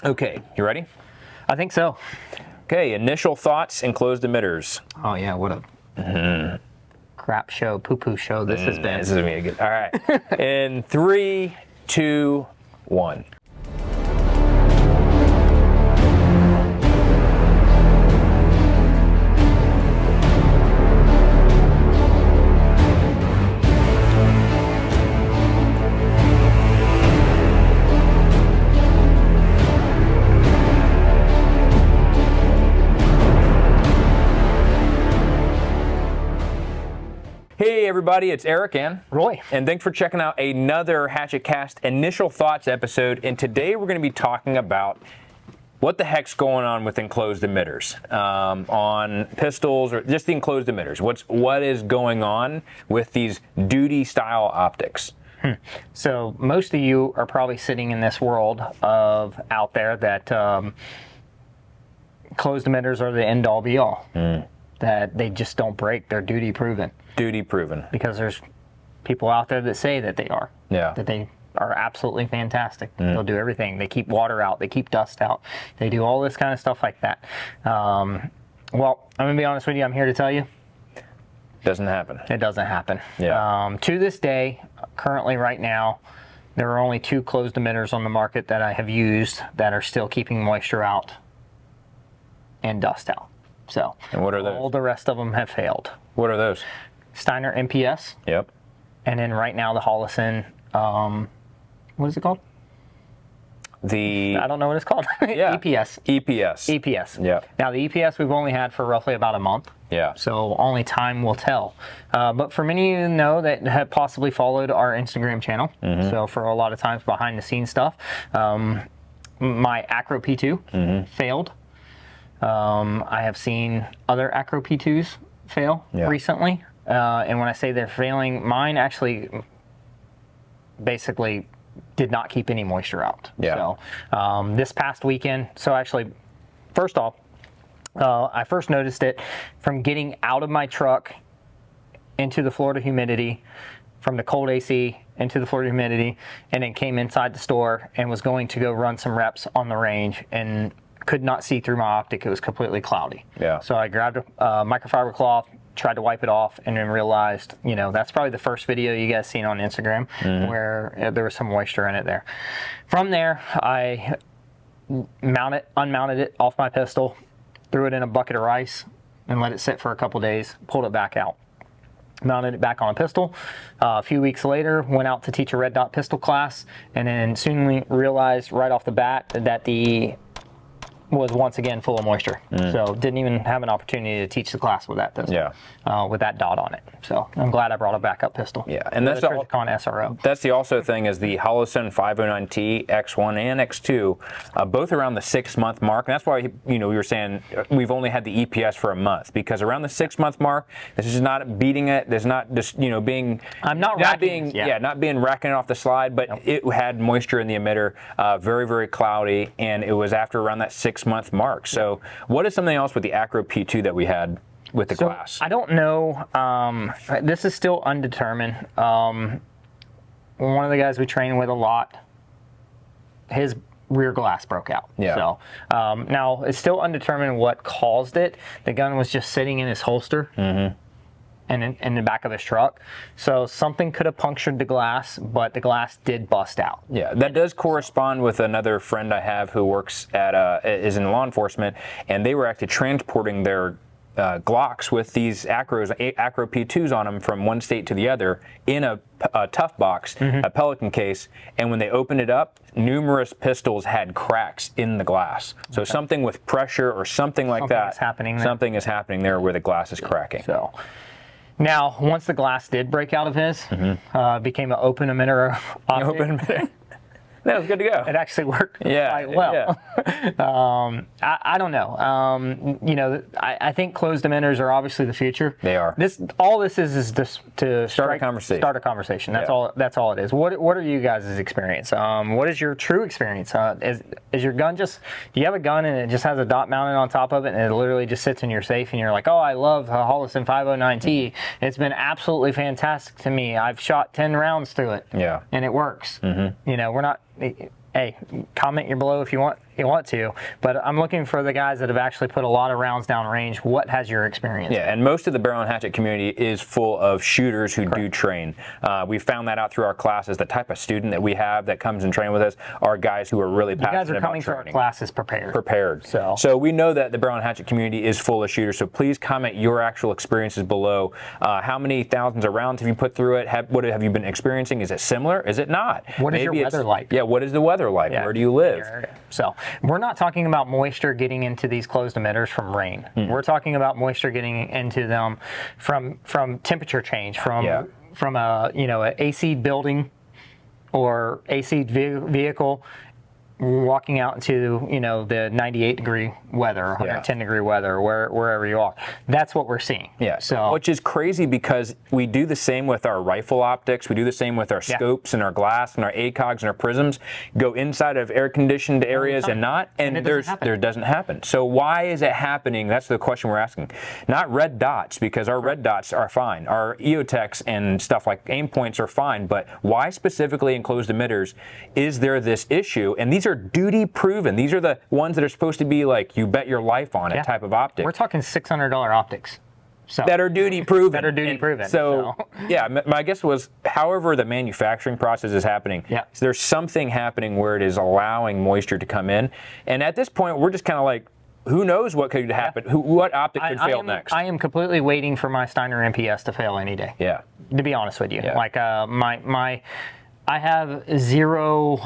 Okay, you ready? I think so. Okay, initial thoughts, enclosed emitters. Oh yeah, what a crap show, poo-poo show this has been. This is gonna be good. All right. In 3, 2, 1. Hey everybody, it's Eric and Roy. And thanks for checking out another Hatchet Cast Initial Thoughts episode. And today we're going to be talking about what the heck's going on with enclosed emitters on pistols, or just the enclosed emitters. What is going on with these duty style optics? So most of you are probably sitting in this world of out there that closed emitters are the end all be all. That they just don't break. They're duty proven. Duty proven. Because there's people out there that say that they are. Yeah. That they are absolutely fantastic. They'll do everything. They keep water out. They keep dust out. They do all this kind of stuff like that. Well, I'm going to be honest with you. I'm here to tell you. Doesn't happen. It doesn't happen. Yeah. To this day, currently right now, there are only 2 closed emitters on the market that I have used that are still keeping moisture out and dust out. So, and what are those? All the rest of them have failed. What are those? Steiner MPS. Yep. And then right now the Holosun, what is it called? I don't know what it's called. Yeah. EPS. EPS. EPS. Yeah. Now the EPS we've only had for roughly about a month. Yeah. So only time will tell. But for many of you know that have possibly followed our Instagram channel, so for a lot of times behind the scenes stuff, my Acro P2 failed. I have seen other Acro P2s fail recently. And when I say they're failing, mine actually basically did not keep any moisture out. Yeah. So this past weekend, so actually, first off, I first noticed it from getting out of my truck into the Florida humidity, from the cold AC into the Florida humidity, and then came inside the store and was going to go run some reps on the range and could not see through my optic. It was completely cloudy. Yeah. So I grabbed a microfiber cloth, tried to wipe it off, and then realized, you know, that's probably the first video you guys seen on Instagram where there was some moisture in it there. From there, I unmounted it off my pistol, threw it in a bucket of rice, and let it sit for a couple days, pulled it back out. Mounted it back on a pistol. A few weeks later, went out to teach a red dot pistol class, and then soon realized right off the bat that the was once again full of moisture. So didn't even have an opportunity to teach the class with that pistol, with that dot on it. So I'm glad I brought a backup pistol. Yeah, and that's the Trijicon SRO. That's the also thing is the Holosun 509T X1 and X2, both around the 6-month mark. And that's why we were saying we've only had the EPS for a month, because around the 6-month mark, this is not beating it. There's not just being not being racking it off the slide, but it had moisture in the emitter, very, very cloudy, and it was after around that 6-month mark. So what is something else with the Acro P2 that we had with the glass? I don't know. This is still undetermined. One of the guys we train with a lot, his rear glass broke out. Yeah. So now it's still undetermined what caused it. The gun was just sitting in his holster. And in the back of his truck. So something could have punctured the glass, but the glass did bust out. Yeah, that does correspond with another friend I have who works at is in law enforcement, and they were actually transporting their Glocks with these Acro P2s on them from one state to the other in a tough box, a Pelican case, and when they opened it up, numerous pistols had cracks in the glass. So something with pressure or something like that. Something is happening there where the glass is cracking. So. Now, once the glass did break out of his, became an open emitter optic. Open emitter. That was good to go. It actually worked quite well. Yeah. I don't know. I think closed emitters are obviously the future. They are. All this is just to start a conversation. Start a conversation. That's all. That's all it is. What are you guys' experience? What is your true experience? Is your gun just? Do you have a gun and it just has a dot mounted on top of it and it literally just sits in your safe and you're like, oh, I love a Holosun 509T. It's been absolutely fantastic to me. I've shot 10 rounds through it. Yeah. And it works. We're not. Hey, comment below if you want you want to, but I'm looking for the guys that have actually put a lot of rounds down range. What has your experience? Yeah, and most of the barrel and hatchet community is full of shooters who do train. We found that out through our classes. The type of student that we have that comes and train with us are guys who are really passionate about training. You guys are coming to our classes prepared. So we know that the barrel and hatchet community is full of shooters. So please comment your actual experiences below. How many thousands of rounds have you put through it? What have you been experiencing? Is it similar? Is it not? What is your weather like? Yeah, what is the weather like? Where do you live? So we're not talking about moisture getting into these closed emitters from rain. We're talking about moisture getting into them from temperature change, from a a AC building or AC vehicle walking out into the 98-degree weather, 110-degree weather, wherever you are. That's what we're seeing. Yeah. So, which is crazy because we do the same with our rifle optics. We do the same with our scopes and our glass and our ACOGs and our prisms. Go inside of air-conditioned areas and there doesn't happen. So why is it happening? That's the question we're asking. Not red dots, because our red dots are fine. Our EOTechs and stuff like aim points are fine. But why specifically in closed emitters is there this issue? And these are duty proven. These are the ones that are supposed to be like you bet your life on it type of optic. We're talking $600 optics. So that are duty proven. That are duty proven. So yeah, my guess was, however the manufacturing process is happening, there's something happening where it is allowing moisture to come in. And at this point, we're just kind of like, who knows what could happen? What optic could fail next? I am completely waiting for my Steiner MPS to fail any day. Yeah. To be honest with you, like I have zero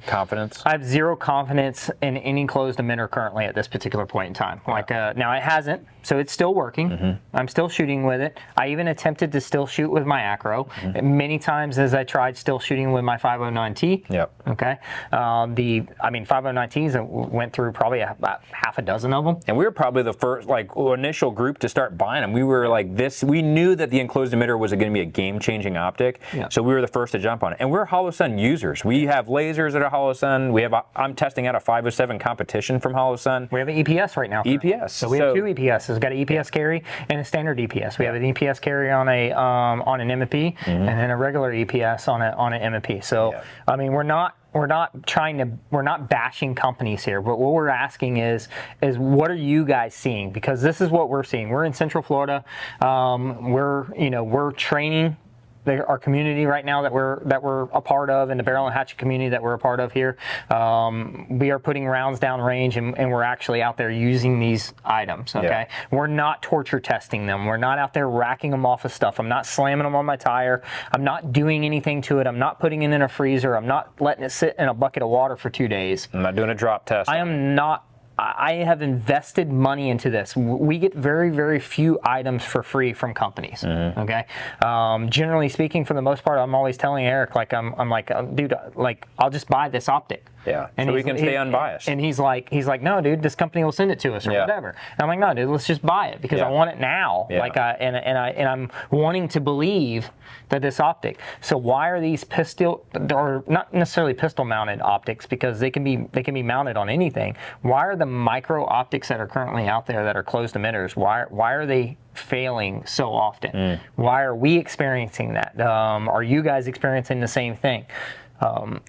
confidence. I have zero confidence in any closed emitter currently at this particular point in time. Like now it hasn't, so it's still working. I'm still shooting with it. I even attempted to still shoot with my acro many times as I tried still shooting with my 509T. Yep. Okay. 509Ts went through probably about half a dozen of them. And we were probably the first initial group to start buying them. We were like this. We knew that the enclosed emitter was going to be a game-changing optic, so we were the first to jump on it. And we're Holosun users. We have lasers at a Holosun. We have. I'm testing out a 507 competition from Holosun. We have an EPS right now. EPS. So we have two EPSs. We've got an EPS carry and a standard EPS. We have an EPS carry on an MMP and then a regular EPS on an MMP. So I mean, we're not bashing companies here, but what we're asking is what are you guys seeing? Because this is what we're seeing. We're in Central Florida. We're training our community right now that we're a part of, and the barrel and hatchet community that we're a part of here. We are putting rounds down range, and we're actually out there using these items. Okay, we're not torture testing them. We're not out there racking them off of stuff. I'm not slamming them on my tire. I'm not doing anything to it. I'm not putting it in a freezer. I'm not letting it sit in a bucket of water for 2 days. I'm not doing a drop test. I am not. I have invested money into this. We get very, very few items for free from companies. Okay. Generally speaking, for the most part, I'm always telling Eric, like, I'm like, dude, like, I'll just buy this optic. Yeah. And so we can stay unbiased. And he's like, no, dude, this company will send it to us or whatever. And I'm like, no, dude, let's just buy it because I want it now. Like, and I'm wanting to believe that this optic. So why are these pistol, or not necessarily pistol mounted optics, because they can be mounted on anything? Why are the micro optics that are currently out there that are closed emitters, why are they failing so often? Why are we experiencing that? Are you guys experiencing the same thing?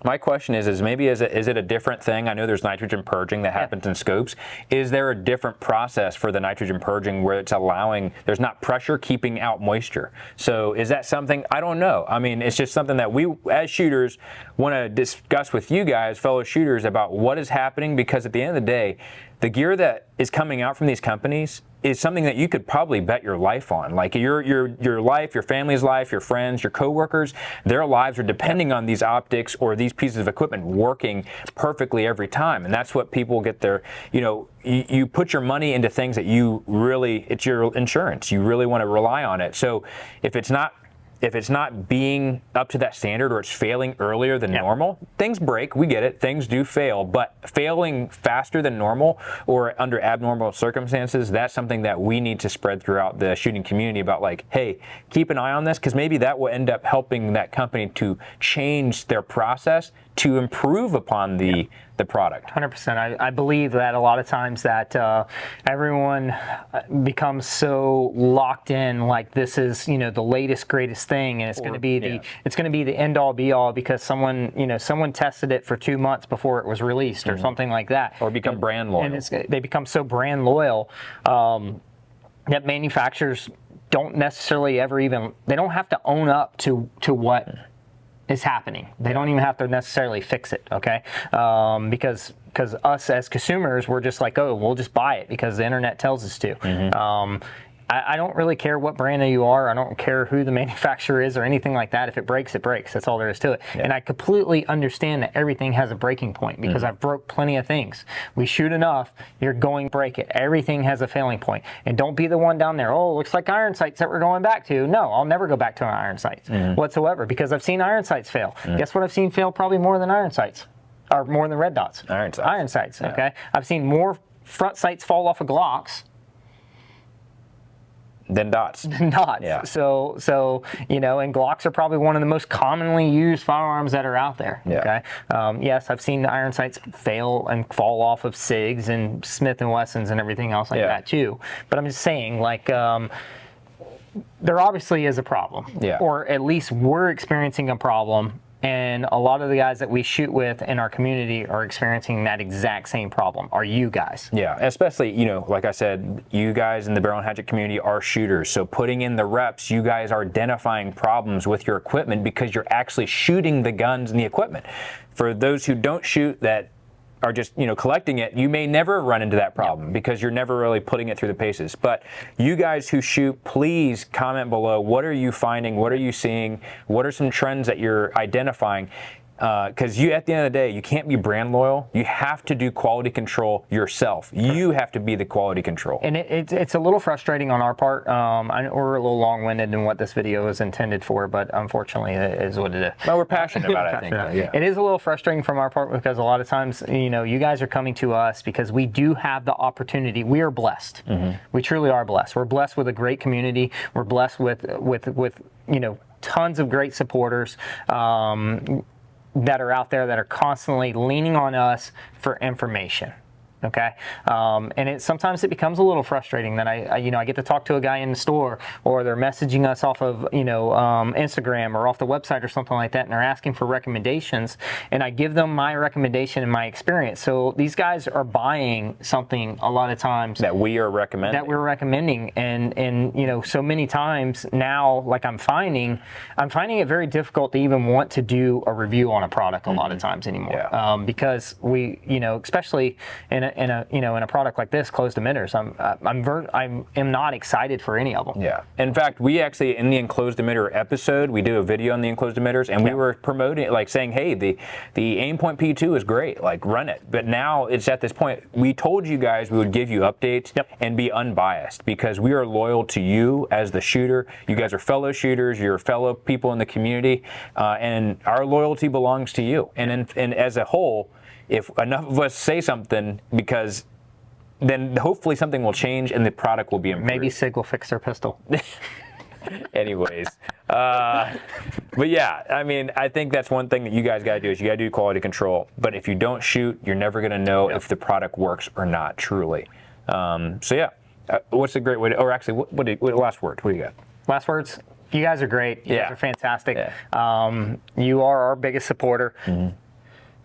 My question is maybe is it a different thing? I know there's nitrogen purging that happens in scopes. Is there a different process for the nitrogen purging where it's allowing, there's not pressure keeping out moisture? So is that something? I don't know. I mean, it's just something that we as shooters want to discuss with you guys, fellow shooters, about what is happening, because at the end of the day, the gear that is coming out from these companies is something that you could probably bet your life on. Like your life, your family's life, your friends, your coworkers, their lives are depending on these optics or these pieces of equipment working perfectly every time. And that's what people get their, you put your money into things that you really, it's your insurance. You really want to rely on it. So if it's not being up to that standard, or it's failing earlier than normal, things break. We get it. Things do fail, but failing faster than normal or under abnormal circumstances, that's something that we need to spread throughout the shooting community about, like, hey, keep an eye on this, because maybe that will end up helping that company to change their process to improve upon the product. 100%. I believe that a lot of times that everyone becomes so locked in, like this is the latest greatest thing, and it's going to be the end all be all because someone tested it for 2 months before it was released or something like that, or become brand loyal. And they become so brand loyal that manufacturers don't necessarily they don't have to own up to what is happening. They don't even have to necessarily fix it, okay? Because us as consumers, we're just like, oh, we'll just buy it because the internet tells us to. I don't really care what brand you are. I don't care who the manufacturer is or anything like that. If it breaks, it breaks. That's all there is to it. And I completely understand that everything has a breaking point because I've broke plenty of things. We shoot enough, you're going to break it. Everything has a failing point. And don't be the one down there, oh, looks like iron sights that we're going back to. No, I'll never go back to an iron sights whatsoever because I've seen iron sights fail. Guess what I've seen fail probably more than iron sights? Or more than red dots. Iron sights, okay? I've seen more front sights fall off of Glocks than dots. Yeah. So and Glocks are probably one of the most commonly used firearms that are out there. Okay. Yes, I've seen the iron sights fail and fall off of SIGs and Smith and Wessons and everything else like that too. But I'm just saying, like, there obviously is a problem, or at least we're experiencing a problem. And a lot of the guys that we shoot with in our community are experiencing that exact same problem. Are you guys? Yeah, especially, like I said, you guys in the Barrel and Hatchet community are shooters. So putting in the reps, you guys are identifying problems with your equipment because you're actually shooting the guns and the equipment. For those who don't shoot that are just collecting it, you may never run into that problem because you're never really putting it through the paces. But you guys who shoot, please comment below. What are you finding? What are you seeing? What are some trends that you're identifying? Because at the end of the day, you can't be brand loyal. You have to do quality control yourself. You have to be the quality control. And it's a little frustrating on our part. We're a little long-winded in what this video is intended for, but unfortunately, it is what it is. Well, we're passionate about it, I think. It is a little frustrating from our part because a lot of times, you guys are coming to us because we do have the opportunity. We are blessed. We truly are blessed. We're blessed with a great community. We're blessed with tons of great supporters. That are out there that are constantly leaning on us for information. Okay, and sometimes it becomes a little frustrating that I get to talk to a guy in the store, or they're messaging us off of Instagram or off the website or something like that, and they're asking for recommendations, and I give them my recommendation and my experience. So these guys are buying something a lot of times that we are recommending, and so many times now, like I'm finding it very difficult to even want to do a review on a product a lot of times anymore, because we especially in a product like this, closed emitters, I am not excited for any of them. Yeah. In fact, we actually, in the enclosed emitter episode, we do a video on the enclosed emitters, and we were promoting it, like saying, hey, the Aimpoint P2 is great, like run it. But now it's at this point, we told you guys we would give you updates and be unbiased because we are loyal to you as the shooter. You guys are fellow shooters, you're fellow people in the community, and our loyalty belongs to you. And as a whole, if enough of us say something, because then hopefully something will change and the product will be improved. Maybe SIG will fix their pistol. Anyways, but yeah, I mean, I think that's one thing that you guys got to do is you got to do quality control. But if you don't shoot, you're never going to know if the product works or not, truly. So yeah, what's a great way to, or actually, what last word? What do you got? Last words? You guys are great. You guys are fantastic. Yeah. You are our biggest supporter.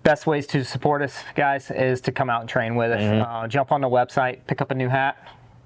Best ways to support us, guys, is to come out and train with us. Jump on the website, pick up a new hat.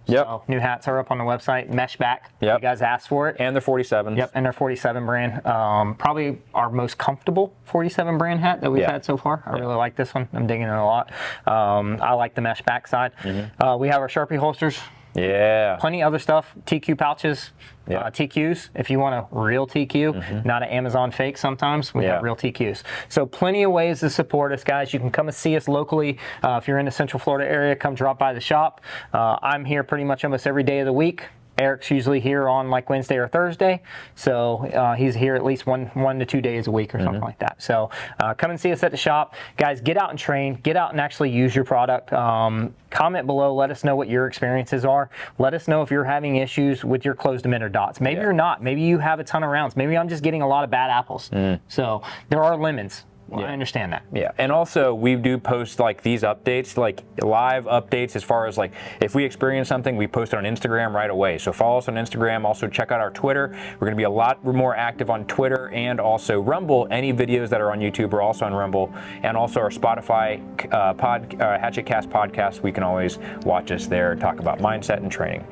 So new hats are up on the website. Mesh back. You guys asked for it. And they're 47s. And they're 47 brand. Probably our most comfortable 47 brand hat that we've had so far. I really like this one. I'm digging it a lot. I like the mesh back side. We have our Sharpie holsters. Yeah. Plenty of other stuff. TQ pouches. TQs, if you want a real TQ, not an Amazon fake sometimes. We have real TQs. So plenty of ways to support us, guys. You can come and see us locally. If you're in the Central Florida area, come drop by the shop. I'm here pretty much almost every day of the week. Eric's usually here on like Wednesday or Thursday, so he's here at least one to 2 days a week or something like that. So come and see us at the shop. Guys, get out and train. Get out and actually use your product. Comment below. Let us know what your experiences are. Let us know if you're having issues with your closed emitter dots. Maybe you're not. Maybe you have a ton of rounds. Maybe I'm just getting a lot of bad apples. So there are lemons. Well, I understand that. Yeah, and also we do post like these updates, like live updates as far as like if we experience something, we post it on Instagram right away. So follow us on Instagram. Also check out our Twitter. We're going to be a lot more active on Twitter and also Rumble. Any videos that are on YouTube are also on Rumble, and also our Spotify Hatchet Cast podcast. We can always watch us there and talk about mindset and training.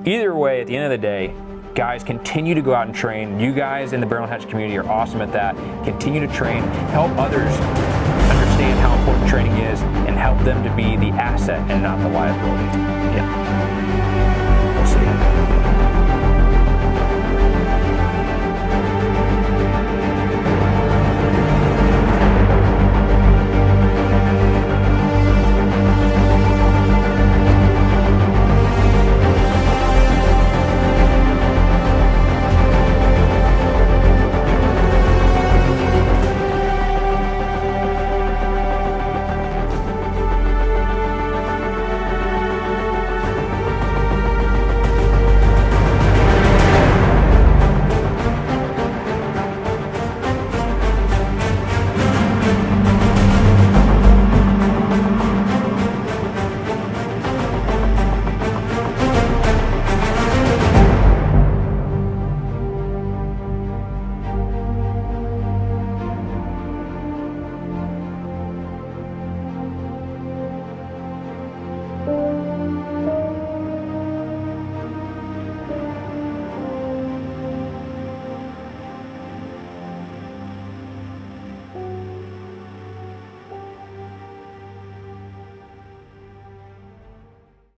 Either way, at the end of the day, guys, continue to go out and train. You guys in the Barrel Hatchet community are awesome at that. Continue to train. Help others understand how important training is and help them to be the asset and not the liability. Yeah.